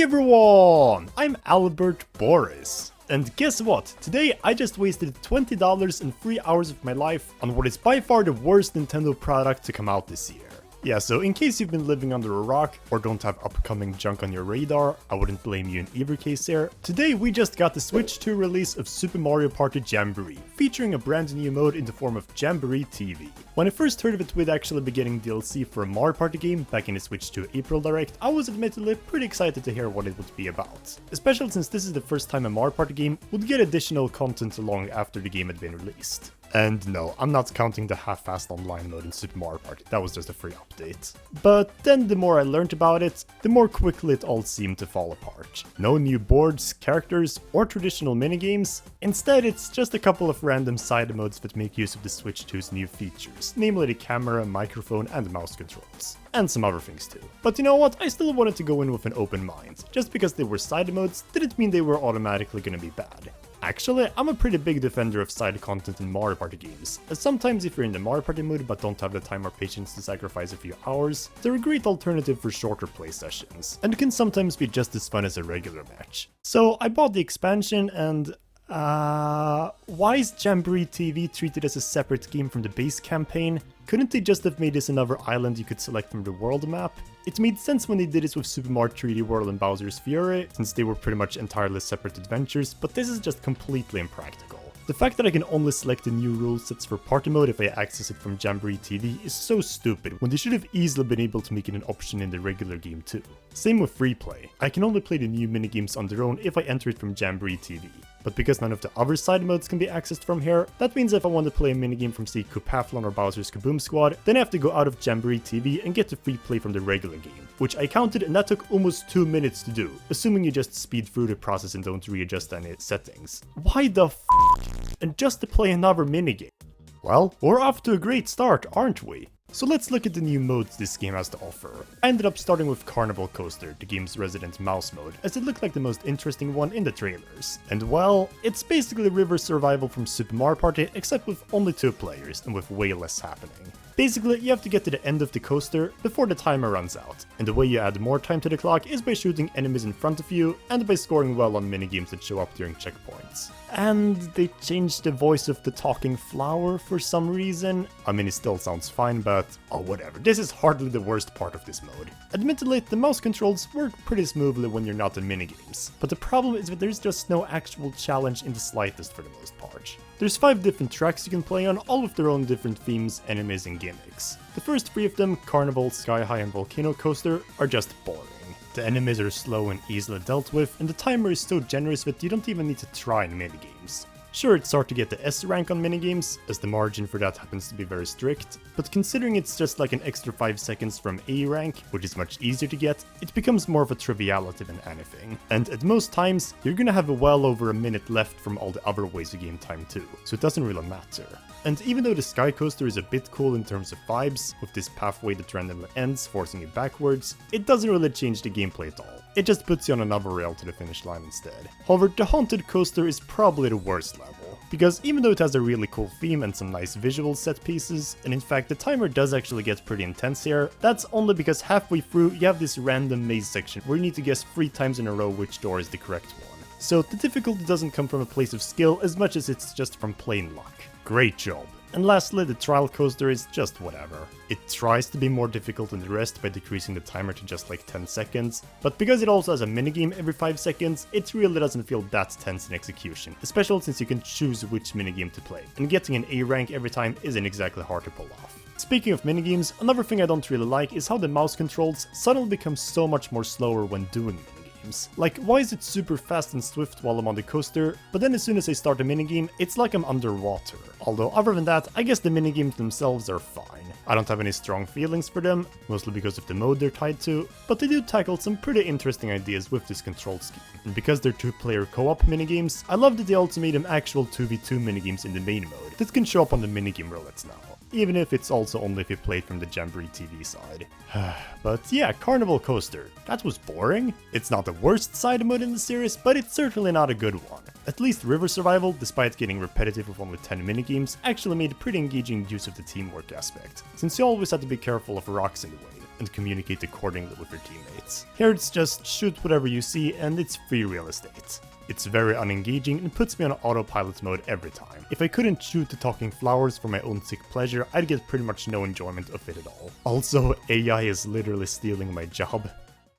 everyone! I'm Albert Boris. And guess what? Today I just wasted $20 and 3 hours of my life on what is by far the worst Nintendo product to come out this year. Yeah, so in case you've been living under a rock or don't have upcoming junk on your radar, I wouldn't blame you in either case here. Today we just got the Switch 2 release of Super Mario Party Jamboree, featuring a brand new mode in the form of Jamboree TV. When I first heard of it with actually be getting DLC for a Mario Party game back in the Switch 2 April Direct, I was admittedly pretty excited to hear what it would be about. Especially since this is the first time a Mario Party game would get additional content along after the game had been released. And no, I'm not counting the half-assed online mode in Super Mario Party, that was just a free update. But then the more I learned about it, the more quickly it all seemed to fall apart. No new boards, characters, or traditional minigames. Instead, it's just a couple of random side modes that make use of the Switch 2's new features, namely the camera, microphone, and mouse controls. And some other things too. But you know what, I still wanted to go in with an open mind. Just because they were side modes didn't mean they were automatically gonna be bad. Actually, I'm a pretty big defender of side content in Mario Party games, as sometimes if you're in the Mario Party mood but don't have the time or patience to sacrifice a few hours, they're a great alternative for shorter play sessions, and can sometimes be just as fun as a regular match. So I bought the expansion and why is Jamboree TV treated as a separate game from the base campaign? Couldn't they just have made this another island you could select from the world map? It made sense when they did this with Super Mario 3D World and Bowser's Fury, since they were pretty much entirely separate adventures, but this is just completely impractical. The fact that I can only select the new rule sets for party mode if I access it from Jamboree TV is so stupid, when they should have easily been able to make it an option in the regular game too. Same with free play. I can only play the new minigames on their own if I enter it from Jamboree TV. But because none of the other side modes can be accessed from here, that means if I want to play a minigame from say Koopathlon or Bowser's Kaboom Squad, then I have to go out of Jamboree TV and get the free play from the regular game, which I counted and that took almost 2 minutes to do, assuming you just speed through the process and don't readjust any settings. Why the f***? And just to play another minigame? Well, we're off to a great start, aren't we? So let's look at the new modes this game has to offer. I ended up starting with Carnival Coaster, the game's resident mouse mode, as it looked like the most interesting one in the trailers. And well, it's basically river survival from Super Mario Party, except with only 2 players and with way less happening. Basically, you have to get to the end of the coaster before the timer runs out, and the way you add more time to the clock is by shooting enemies in front of you and by scoring well on minigames that show up during checkpoints. And they changed the voice of the talking flower for some reason. I mean, it still sounds fine, but oh whatever, this is hardly the worst part of this mode. Admittedly, the mouse controls work pretty smoothly when you're not in minigames, but the problem is that there's just no actual challenge in the slightest for the most part. There's 5 different tracks you can play on, all with their own different themes, enemies, and gimmicks. The first 3 of them, Carnival, Sky High, and Volcano Coaster, are just boring. The enemies are slow and easily dealt with, and the timer is so generous that you don't even need to try in minigames. Sure, it's hard to get the S rank on minigames, as the margin for that happens to be very strict, but considering it's just like an extra 5 seconds from A rank, which is much easier to get, it becomes more of a triviality than anything. And at most times, you're gonna have well over a minute left from all the other ways you gain time too, so it doesn't really matter. And even though the Sky Coaster is a bit cool in terms of vibes, with this pathway that randomly ends, forcing you backwards, it doesn't really change the gameplay at all. It just puts you on another rail to the finish line instead. However, the Haunted Coaster is probably the worst level, because even though it has a really cool theme and some nice visual set pieces, and in fact the timer does actually get pretty intense here, that's only because halfway through you have this random maze section where you need to guess 3 times in a row which door is the correct one. So the difficulty doesn't come from a place of skill as much as it's just from plain luck. Great job. And lastly, the Trial Coaster is just whatever. It tries to be more difficult than the rest by decreasing the timer to just like 10 seconds, but because it also has a minigame every 5 seconds, it really doesn't feel that tense in execution, especially since you can choose which minigame to play, and getting an A rank every time isn't exactly hard to pull off. Speaking of minigames, another thing I don't really like is how the mouse controls suddenly become so much more slower when doing minigames. Like, why is it super fast and swift while I'm on the coaster, but then as soon as I start a minigame, it's like I'm underwater. Although other than that, I guess the minigames themselves are fine. I don't have any strong feelings for them, mostly because of the mode they're tied to, but they do tackle some pretty interesting ideas with this control scheme. And because they're 2-player co-op minigames, I love that they also made them actual 2v2 minigames in the main mode that can show up on the minigame roulettes now. Even if it's also only if you play it from the Jamboree TV side. But yeah, Carnival Coaster. That was boring. It's not the worst side mode in the series, but it's certainly not a good one. At least River Survival, despite getting repetitive with only 10 minigames, actually made pretty engaging use of the teamwork aspect, since you always had to be careful of rocks in the way. and communicate accordingly with your teammates. Here it's just shoot whatever you see and it's free real estate. It's very unengaging and puts me on autopilot mode every time. If I couldn't shoot the talking flowers for my own sick pleasure, I'd get pretty much no enjoyment of it at all. Also, AI is literally stealing my job.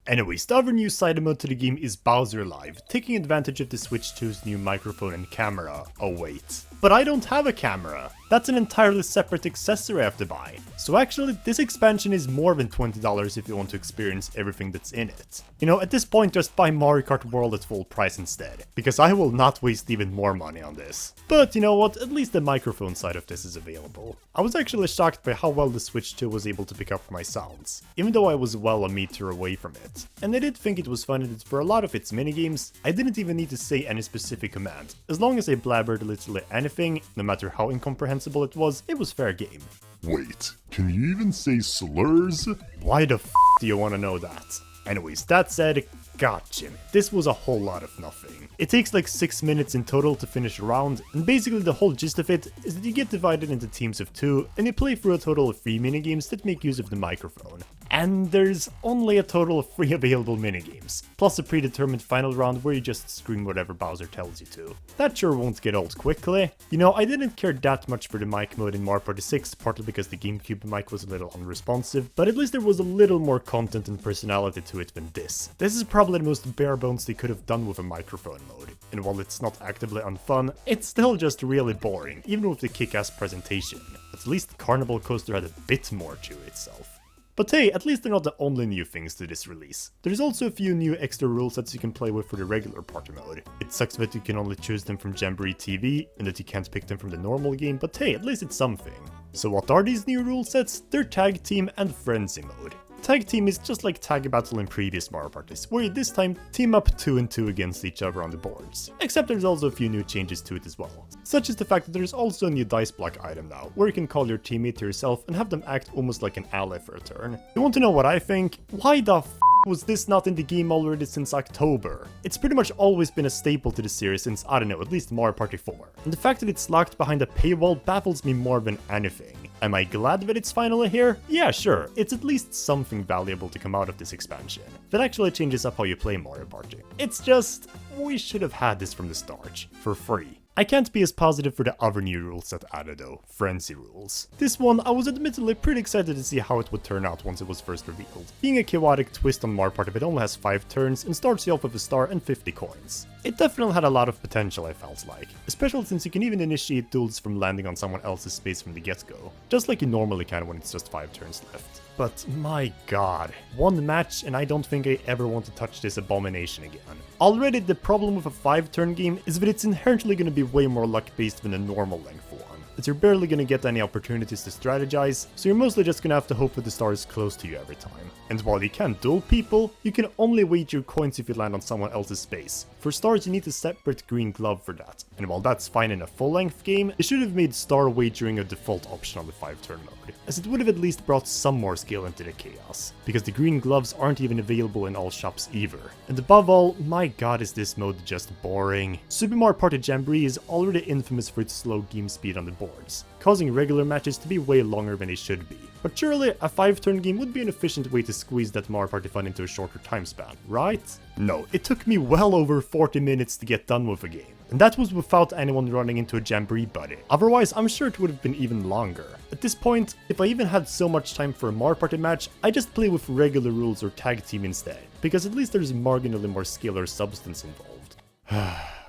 Anyways, the other new side mode to the game is Bowser Live, taking advantage of the Switch 2's new microphone and camera. Oh wait, but I don't have a camera! That's an entirely separate accessory I have to buy. So actually, this expansion is more than $20 if you want to experience everything that's in it. You know, at this point just buy Mario Kart World at full price instead, because I will not waste even more money on this. But you know what, at least the microphone side of this is available. I was actually shocked by how well the Switch 2 was able to pick up my sounds, even though I was well a meter away from it. And I did think it was funny that for a lot of its minigames, I didn't even need to say any specific command. As long as I blabbered literally anything, no matter how incomprehensible it was fair game. Wait, can you even say slurs? Why the f do you want to know that? Anyways, that said, god Jimmy, this was a whole lot of nothing. It takes like 6 minutes in total to finish a round, and basically the whole gist of it is that you get divided into teams of 2, and you play through a total of 3 minigames that make use of the microphone. And there's only a total of 3 available minigames, plus a predetermined final round where you just scream whatever Bowser tells you to. That sure won't get old quickly. You know, I didn't care that much for the mic mode in Mario Party 6, partly because the GameCube mic was a little unresponsive, but at least there was a little more content and personality to it than this. This is probably the most bare bones they could have done with a microphone mode, and while it's not actively unfun, it's still just really boring, even with the kick-ass presentation. At least Carnival Coaster had a bit more to itself. But hey, at least they're not the only new things to this release. There's also a few new extra rule sets you can play with for the regular party mode. It sucks that you can only choose them from Jamboree TV, and that you can't pick them from the normal game, but hey, at least it's something. So what are these new rule sets? They're Tag Team and Frenzy mode. Tag Team is just like Tag Battle in previous Mario Parties, where you this time team up 2 and 2 against each other on the boards. Except there's also a few new changes to it as well. Such as the fact that there's also a new dice block item now, where you can call your teammate to yourself and have them act almost like an ally for a turn. You want to know what I think? Why the f was this not in the game already since October? It's pretty much always been a staple to the series since, I don't know, at least Mario Party 4. And the fact that it's locked behind a paywall baffles me more than anything. Am I glad that it's finally here? Yeah, sure, it's at least something valuable to come out of this expansion. That actually changes up how you play Mario Party. It's just, we should have had this from the start, for free. I can't be as positive for the other new rules set added though, Frenzy rules. This one, I was admittedly pretty excited to see how it would turn out once it was first revealed. Being a chaotic twist on Mario Party that only has 5 turns and starts you off with a star and 50 coins. It definitely had a lot of potential, I felt like, especially since you can even initiate duels from landing on someone else's space from the get-go, just like you normally can when it's just 5 turns left. But my god, one match and I don't think I ever want to touch this abomination again. Already the problem with a 5-turn game is that it's inherently going to be way more luck-based than a normal length one, as you're barely going to get any opportunities to strategize, so you're mostly just going to have to hope that the star is close to you every time. And while you can't duel people, you can only wager coins if you land on someone else's space. For stars you need a separate green glove for that, and while that's fine in a full-length game, they should have made star wagering a default option on the 5-turn mode, as it would have at least brought some more skill into the chaos, because the green gloves aren't even available in all shops either. And above all, my god is this mode just boring. Super Mario Party Jamboree is already infamous for its slow game speed on the boards, causing regular matches to be way longer than they should be. But surely a 5-turn game would be an efficient way to squeeze that Mario Party fun into a shorter time span, right? No, it took me well over 40 minutes to get done with a game. And that was without anyone running into a Jamboree buddy. Otherwise, I'm sure it would have been even longer. At this point, if I even had so much time for a Mario Party match, I just play with regular rules or tag team instead, because at least there's marginally more skill or substance involved.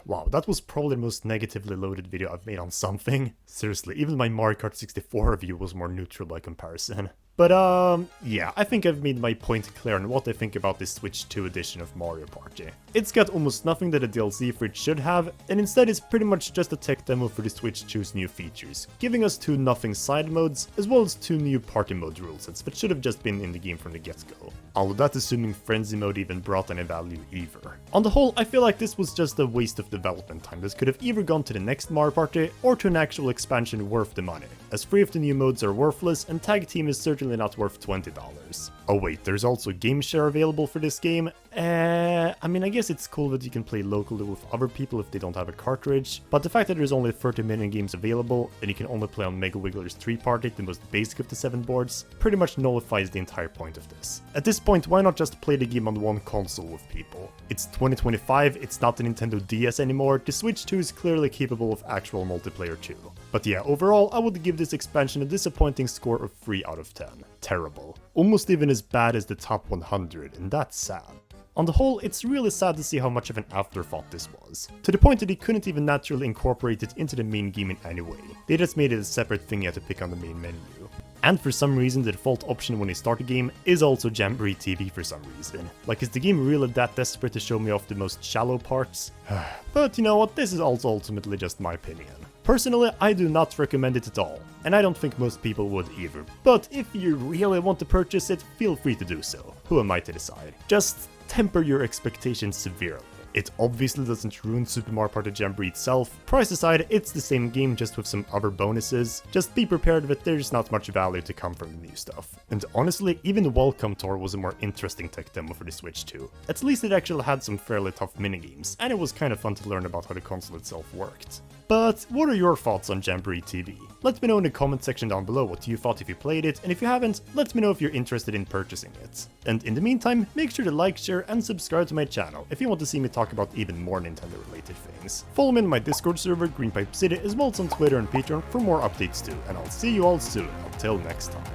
Wow, that was probably the most negatively loaded video I've made on something. Seriously, even my Mario Kart 64 review was more neutral by comparison. But yeah, I think I've made my point clear on what I think about this Switch 2 edition of Mario Party. It's got almost nothing that a DLC for it should have, and instead it's pretty much just a tech demo for the Switch 2's new features, giving us 2 nothing side modes, as well as 2 new party mode rule sets that should have just been in the game from the get-go. All of that assuming Frenzy mode even brought any value either. On the whole, I feel like this was just a waste of development time that could have either gone to the next Mario Party, or to an actual expansion worth the money, as 3 of the new modes are worthless and Tag Team is certainly not worth $20. Oh wait, there's also game share available for this game, I mean, I guess it's cool that you can play locally with other people if they don't have a cartridge, but the fact that there's only 30 mini games available and you can only play on Mega Wiggler's 3 Party, the most basic of the 7 boards, pretty much nullifies the entire point of this. At this point, why not just play the game on one console with people? It's 2025, it's not the Nintendo DS anymore, the Switch 2 is clearly capable of actual multiplayer too. But yeah, overall, I would give this expansion a disappointing score of 3 out of 10. Terrible. Almost even as bad as the top 100, and that's sad. On the whole, it's really sad to see how much of an afterthought this was, to the point that they couldn't even naturally incorporate it into the main game in any way. They just made it a separate thing you had to pick on the main menu. And for some reason, the default option when you start a game is also Jamboree TV for some reason. Like, is the game really that desperate to show me off the most shallow parts? But you know what, this is also ultimately just my opinion. Personally, I do not recommend it at all, and I don't think most people would either. But if you really want to purchase it, feel free to do so. Who am I to decide? Just temper your expectations severely. It obviously doesn't ruin Super Mario Party Jamboree itself. Price aside, it's the same game just with some other bonuses. Just be prepared that there's not much value to come from the new stuff. And honestly, even Welcome Tour was a more interesting tech demo for the Switch 2. At least it actually had some fairly tough minigames, and it was kind of fun to learn about how the console itself worked. But what are your thoughts on Jamboree TV? Let me know in the comment section down below what you thought if you played it, and if you haven't, let me know if you're interested in purchasing it. And in the meantime, make sure to like, share, and subscribe to my channel if you want to see me talk about even more Nintendo related things. Follow me in my Discord server, Greenpipe City, as well as on Twitter and Patreon for more updates too, and I'll see you all soon. Until next time.